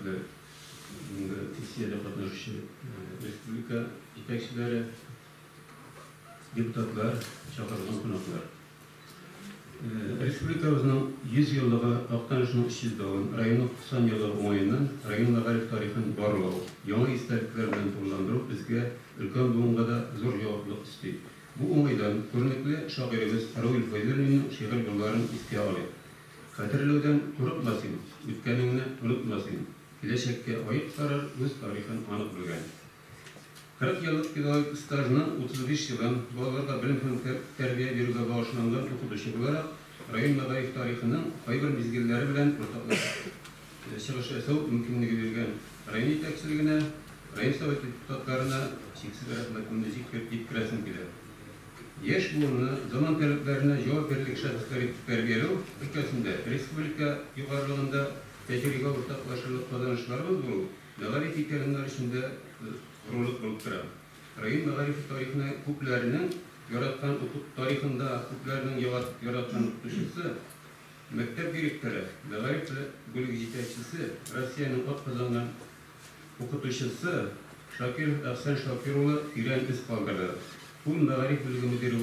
hürmetli Türkiye'de katılışçı Respublika yetekçileri, deputatlar, çağrılan konuklar. Respublikamızın 100 yıllığı aktanışının işçiliğinin, rayonun 90 yıllığı oyundan, rayonun magarif tarihinin varlığı, yeni isterliklerden turlandırıp bizge ülken buğunga da zor cevaplık istiyor. Bu oyundan körnekli şairimiz Raul Fayder'in şiir yolların istiyali. Hatırlığından unutmasın, ütkenini unutmasın. Gelecekte ayıp karar öz tarihin anık bilgen. 40 yıllık pedagogik stajının 35 yılın bolalarga bilim hem terbiye berүүgө bağışlangan okutuşu olarak rayon magarif tarihinin kayber mezgilleri bilen çıkış yasaw mümkünligi bergen rayon yetekçiligine, rayon sovet deputatlarına çeksiz rahmetini yetkirasım keler. Yaş buğunu zaman taleplerine cevap verilik şahısları terbiyeleu ülkesinde Respublika yukarılığında tecrübe ortaklaşılık kazanışlarımız bulup magarif ülkeler içinde kuruluk bulup durur. Rayon magarif tarihine kuplarının yaratkan tarihinde kuplarının yaratkan okutuşusu, mektep direktörü, magarif bölük yetekçisi, Rusya'nın ot kazanan okutuşusu, Şakir Ahsen Şakiroğlu fiilen iz kaldırdı. Bu magarif bölüğü müdürü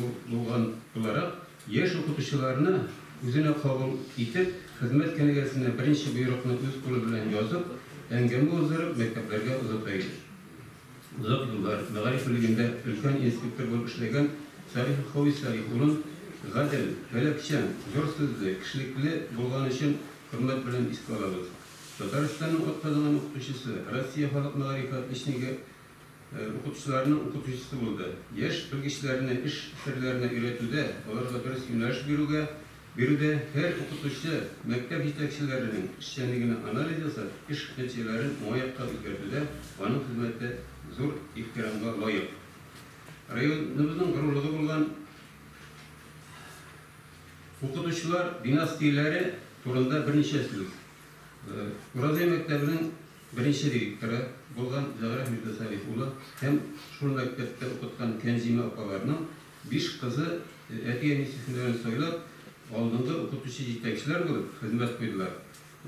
olarak yaş okutuşularını üzerine kabul edip, hizmet kendigesine birinci buyrukunu öz kolu bilen yazıp, engemi uzdurıp mekteplerge uzataydı. Uzak yıllar magarif bölüğünde ülken inspektör bulup işlegen Salih Hovis Salih Ulun, gadel, felekçen, zor sözlü, kişilikli bulgan için hürmet bilen isti alabız. Tataristan'ın ot kazanan okutuşusu, Rusya halk magarifat işinige okutuşlarının okutuşusu buldu. Yaş bilgiçlerini, iş sırlarına üretüde, olarga dürüst yöneliş berüde her okutuşçu mektep yetekçilerinin işçenligini analiz edip, iş neticelerin muayakka üzerinde onun hizmette zor ihtiramga layık. Rayonumuzun kurulduğu bulan okutuşçular dinastiyeleri turunda birinci eslik. Urazay Mektebi'nin birinci direktörü bulan Zahra Müjde Salih Ulu hem şu mektepte okutkan Kenzime opalarının 5 kızı Etiyen isimlerini soyulap aldığında okutuşçu yetekçiler bulup hizmet koydular.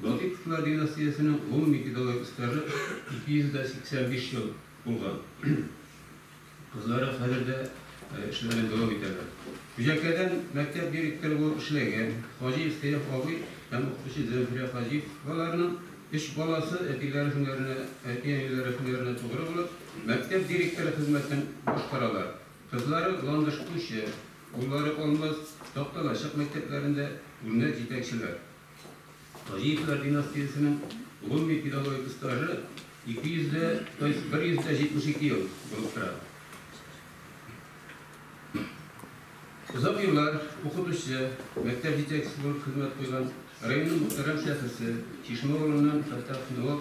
Latifler dinastiyasının 10 pedagogik stajı 285 yıl bulgan. Kızları hazırda işlerine devam ederler. Mücakkeden mektep direktörü bu işlegen Hacı Seyf abi hem okutuşu Zemfire Hacı babalarının iş balası etileri hünlerine doğru bulup mektep direktörü hizmetten başkaralar. Kızları landış kuşu, onları olmaz doktorlaşık mekteplerinde ürüne yetekçiler. Hacılar dinastiyasının 10 pedagogik stajı 172 yıl bulup durar. Uzak yıllar okutuşçu, mektep yetekçisi bulup hizmet koygan rayonun muhterem şahısı, Çişmeoğlu'nun Fatah Novak,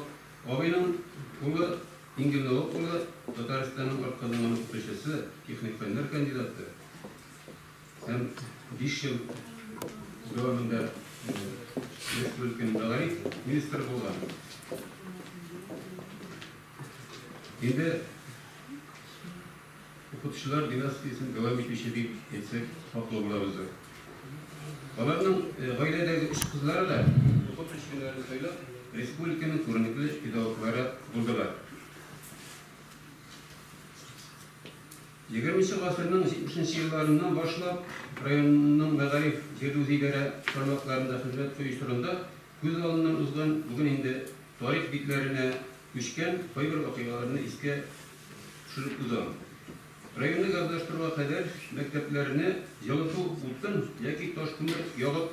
ağabeyinin ulu İngil Novak ulu, Tataristan'ın kazanan okutuşçusu, teknik fenler kandidatı. Hem 5 yıl devamında Respublika'nın magarif ministri olgan. Şimdi okutuşçular dinastiyasının devam etmişi deyip etsek haklı oluruz. Onların ailedeki iş kızları da okutuş günlerini söyleyip Respublika'nın kronikli pedagogları buldular. 20. asırın 70. yıllarından başlayıp rayonun magarif cerduzileri tarmaklarında hizmet koyuşturunda göz alınan uzgan bugün indi tarih bitlerine düşken kayber vakıyalarını iske düşürüp uzan. Rayonu gazlaştırma kadar mekteplerini yalıtı utun yaki taş kumur yağıp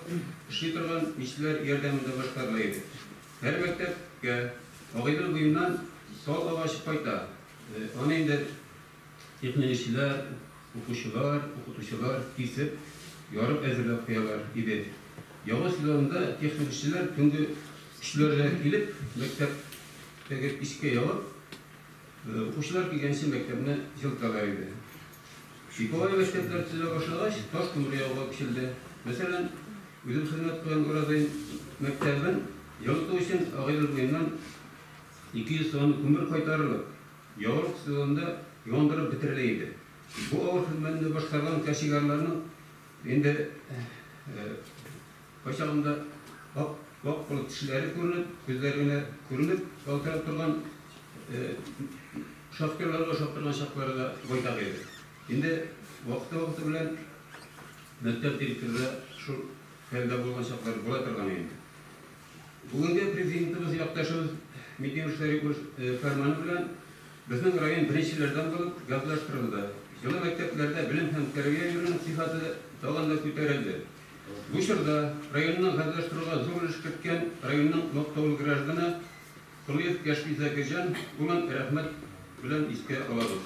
işletirgen işçiler yardımında başkarlaydı. Her mektepke ağaydır buyundan sal ağaçı payta. Ana indi teknik işçiler, okutuşçular kesip yarıp ezirlep koyarlar idi. Yağış yıllarında teknik işçiler tüngü işçilerle gelip mektepteki işke yağıp okuşlar gelgençi mektebine yıltalarıydı. Şikovay mektepler tüze başlığaç, taş kumur yağığa pişildi. Mesela bizim hizmet koyan Urazay mektebin yalıtı için ağaydır boyundan 200 ton kumur kaytarılıp, yağılık sezonunda yandırıp bitirileydi. Bu ağır hizmetini başkaran kaşigarlarının indi başağında Vakıflı kişileri görünüp, gözlerine görünüp, kaltıran turgan şaftörlerle şaftırgan şakları da boytak edi. Şimdi vakti bilen mektep direktörü şu halde bulgan şakları bola turgan edi. Bugünkü prezidentimiz yaklaşımız mitingçileri fermanı bilen bizning rayon birinchilardan bo'lib gazlashtirildi. Yeni maktablarda bilim hem terbiye yönünün sıfatı tağında ko'tarildi. Bu şurada rayonning gazlashtiruga zo'r ish ketgan rayonning maqtovli grajdani Quliyev Kashfi Zakirjon ulan rahmat bilan esga olamiz.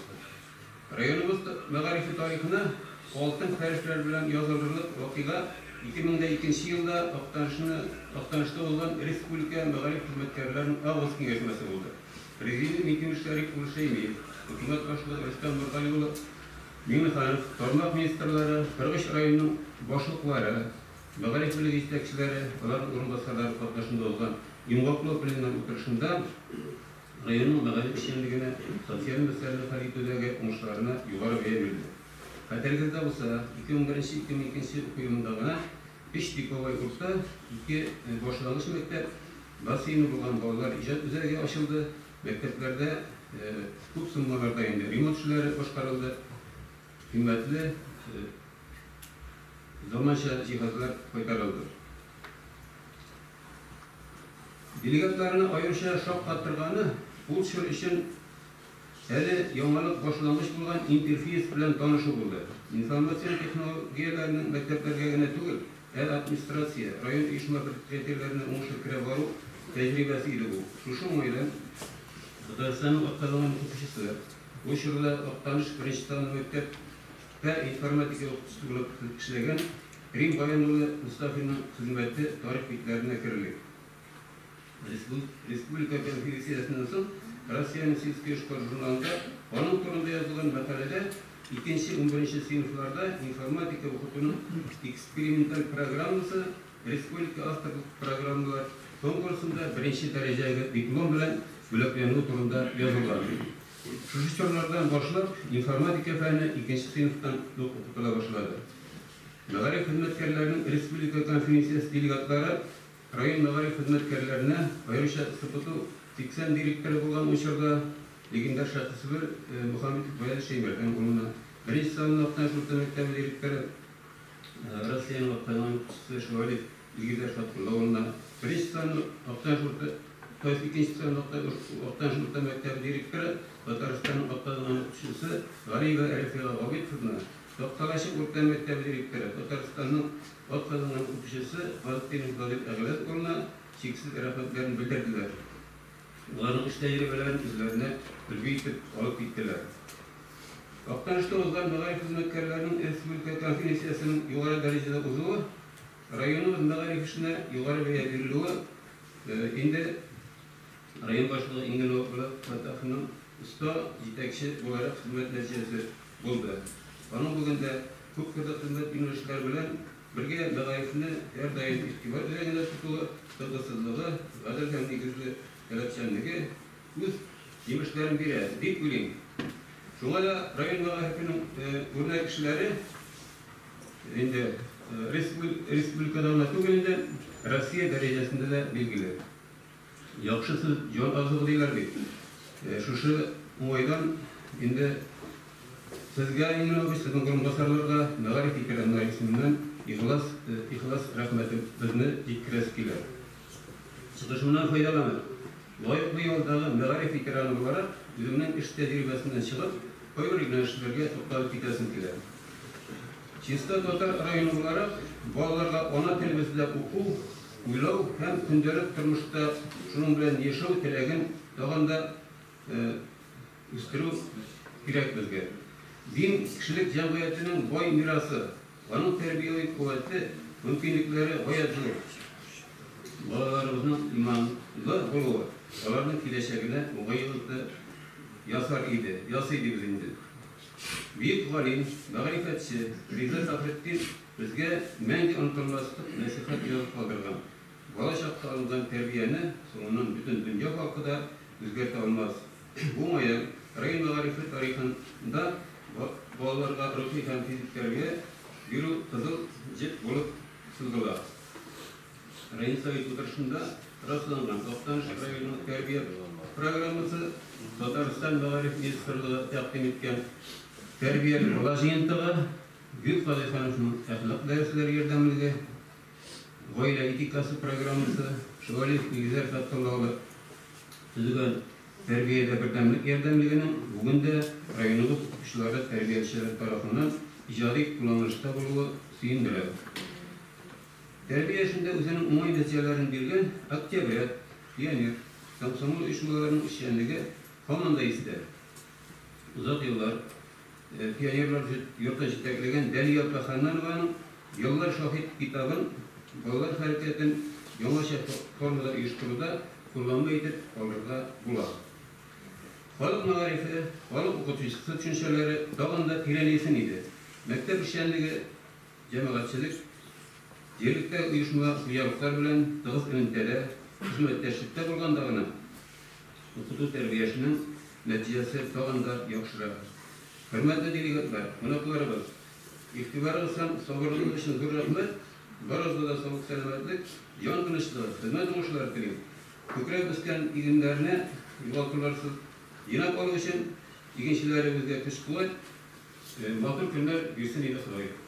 Rayonimiz ma'rifiy tarixini oltin harflar bilan yozilgan voqea 2002 yılda Aktanış'ta olan Respublika Mağarif Hizmetkarlarının Ağız Kengashmasi oldu. Prezident mitingçileri Kulşeymeyev, Hükümet Başkanı Özkan Nurgaliyoğlu, Minghanov, Tarmak Ministerleri, Kırgız rayonunun başlıkları, Mağarif Birliği istekçileri, onların orunbasarları katlaşında olan Yumgaklı Birliği'nin oturuşunda rayonun mağarif işçiligine, sosyal meseleleri haritodagi unslarına yukarı verildi. Katergizde olsa 2001-2002 okuyumundagına 5 Dikovay Urt'ta 2 başlangıç mektep basini bulgan bolalar icad üzerine açıldı. Mekteplerde көп summalarda indi. Remont işleri boşkarıldı. Kıymetli zamança cihazlar koytarıldı. Delegatlarını ayrıca şok kattırganı bu tür işin hele yangalık başlangıç bulgan interfeys bilen tanışı buldu. İnformasyon teknolojilerinin mekteplerge gene tugul, el administrasiya, rayon işma kriterlerine unsur kire varu tecrübesiydi bu. Şu olayla Dağıstanın Aktalan'ın okuşusu, bu şurada Aktanış Birinçistan'ın mektepte informatika okutuşturulup işlegen Rim Bayanoğlu Mustafa'nın hizmeti tarih bitlerine kirildi. Respublika Konferensiyası'ndan sonra Rusya'nın Siyasi jurnalında onun turunda yazılan makalede 2-11 sınıflarda informatika okutunun eksperimental programısı Respublika Astarlık Programlar konkursunda birinci dereceli diplom bilen bölüklerini turunda yazıldı. Şu sorulardan başlayıp informatika feni 2. sınıftan okutula başladı. Mağarif hizmetkarlarının Respublika Konferensiyası delegatları rayon mağarif hizmetkarlarına ayrıca sıfatı 80 direktörü bulan uçurda legender şahsı bir Muhammed Bayal Şeymer'den onunla birinci salın Aktan Şurta Mektebi direktörü Rusya'nın Aktan'ın kutusu şöyle legender şahsı onunla birinci salın Aktan Şurta ikinci salın Aktan Şurta Mektebi direktörü Tataristan'ın Aktan'ın kutusu Gari ve Erefe'ye Gavit Fırna Doktalaşık Orta Mektebi direktörü Tataristan'ın Aktan'ın kutusu Gazetinin Galit Ağalet onunla çeksiz rahmetlerini bildirdiler. Onların iş tecrübelerin izlerine bilgiyip alıp gittiler. Aktanış'ta uzman mağarif hizmetkarlarının Respublika Konferensiyası'nın yukarı derecede uzuğu, rayonumuz mağarif işine yukarı veya verilüğü, indi rayon başlığı İngin Okulu Fatah'ın usta yetekçi olarak hizmet neticesi buldu. Onun bugün de çok kırda hizmet üniversiteler bilen birge mağarifini her daim ihtibar üzerine tutuğu, tadısızlığı, adil hem negizli gerekçenligi öz yemişlerin biri, dik bilin. Şuna da rayon mağarifinin örnek kişileri indi Respublika'dan tugulinde Rusya derecesinde de bilgili. Yakşısı John Azığı deyler deyip. Şu oydan indi sizge indi o sizin kurumdasarlarga mağarif ikramlar isminden ihlas rahmeti bizni jikkireskiyler. Çıkışımdan faydalanır. Layıklı yoldagi mağarif ikramı olarak özümün iş tecrübesinden çıkıp koyur ilgilenişlerge toplalıp gitesim kiler. Çinsta Tatar rayonu olarak balalarga ana tilbesinde oku, uylav hem gündelik turmuşta şunun bilen yaşav tilegin dağında üstürü gerek bizge. Din kişilik cemiyetinin boy mirası, onun terbiyevi kuvveti, mümkünlükleri gayet zor. Balalarımızın imanlı buluğu, onların kileşegine mugayyılıkta yasıydı bizimdi. Büyük valim, mağrifetçi, Rize Safrettin bizge mengi unutulmazlık nasihat yazıp kaldırgan. Bala şakta alınan terbiyeni sonunun bütün dünya halkı özgerte olmaz. Bu mayan, rayon mağrifet tarihinde balalarga ruhi hem fizik terbiye bir kızıl cip bulup sızdılar. Rayın Sovyet oturuşunda rastlanan Toptanış rayonu terbiye programması Tataristan Maarif Ministerliği takdim etken terbiye olajıyıntığı Büyük Vazifenin ahlak dersleri yardımıyla Goyla etikası programması Şöyle Güzel Tatlıoğlu tüzügen terbiyede birdemlik yardımlığının bugün de rayonluk kuşlarda terbiyeciler tarafından icadi kullanılışta bulunduğu suyundular. Terbiyesinde üzerinin umay neticelerini bilgen Akçabayat, Piyanir, Samsamul uyuşmalarının işçilendiği komanda ister. Uzak yıllar Piyanirler yurtta ciddiklegen Deli Yaprak Hanlanova'nın Yıllar Şahit kitabın Bağlar Hareket'in Yomaşa formada uyuşturuda kullanma edip olurda bular. Halk mağarifi, halk okutucusu düşünceleri dağında tirelisin idi. Mektep işçilendiği cemaatçilik Yerlikte uyuşma uyarlıklar bilen dağız ünitede hizmetleşikte bulgandağına okutu terbiyesinin neticesi tağında yakşırar. Hürmetli delegatlar, mınaklarımız, iktibarı olsam soğurluğun için zor rahmet, barazda da soğuk selametlik, can kınışlı, hizmet oluşlar dilim. Kökrek üstten ilimlerine yuvaltılarsız yine olduğu için ilginçleri bizde güç kuvvet, makul günler girsin ile sırayı.